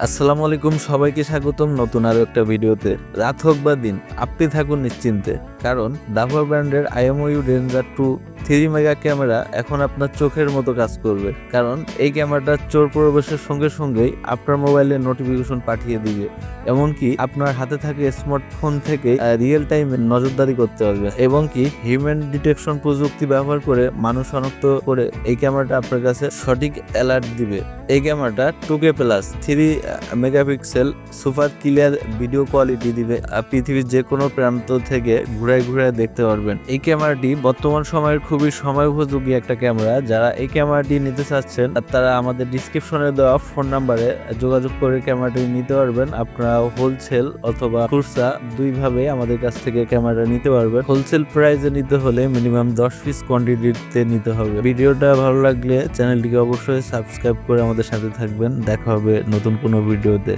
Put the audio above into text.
আসসালামু আলাইকুম, সবাইকে স্বাগতম নতুন আরো একটা ভিডিওতে। রাত হোক বা দিন, আপনি থাকুন নিশ্চিন্তে, কারণ ডাভর ব্র্যান্ডের IMOU রেঞ্জার 2 3 মেগা ক্যামেরা এখন আপনার চোখের মতো কাজ করবে। কারণ এই ক্যামেরাটা চোর প্রবেশের সঙ্গে সঙ্গেই আপনার মোবাইলে নোটিফিকেশন পাঠিয়ে দিবে, এমনকি আপনার হাতে থাকে স্মার্টফোন থেকে রিয়েল টাইমে নজরদারি করতে পারবে, এবং কি হিউম্যান ডিটেকশন প্রযুক্তি ব্যবহার করে মানুষ শনাক্ত করে এই ক্যামেরাটা আপনার কাছে সঠিক অ্যালার্ট দিবে। এই ক্যামেরাটা 2K plus 3 megapixel super clear video quality দিবে। পৃথিবীর যে কোনো প্রান্ত থেকে ঘুরায় ঘুরায় দেখতে পারবেন। এই ক্যামেরাটি বর্তমান সময়ের খুবই সময় উপযোগী একটা ক্যামেরা। যারা এই ক্যামেরাটি নিতে চাচ্ছেন তারা আমাদের ডিসক্রিপশনে দেওয়া ফোন নাম্বারে যোগাযোগ করে ক্যামেরাটি নিতে পারবেন। আপনারা হোলসেল অথবা খুচরা দুইভাবে আমাদের কাছ থেকে ক্যামেরা নিতে পারবেন। হোলসেল প্রাইসে নিতে হলে মিনিমাম 10 পিস কোয়ান্টিটিতে নিতে হবে। ভিডিওটা ভালো লাগলে চ্যানেলটিকে অবশ্যই সাবস্ক্রাইব করে আমাদের সাথে থাকবেন। দেখা হবে নতুন কোনো ভিডিওতে।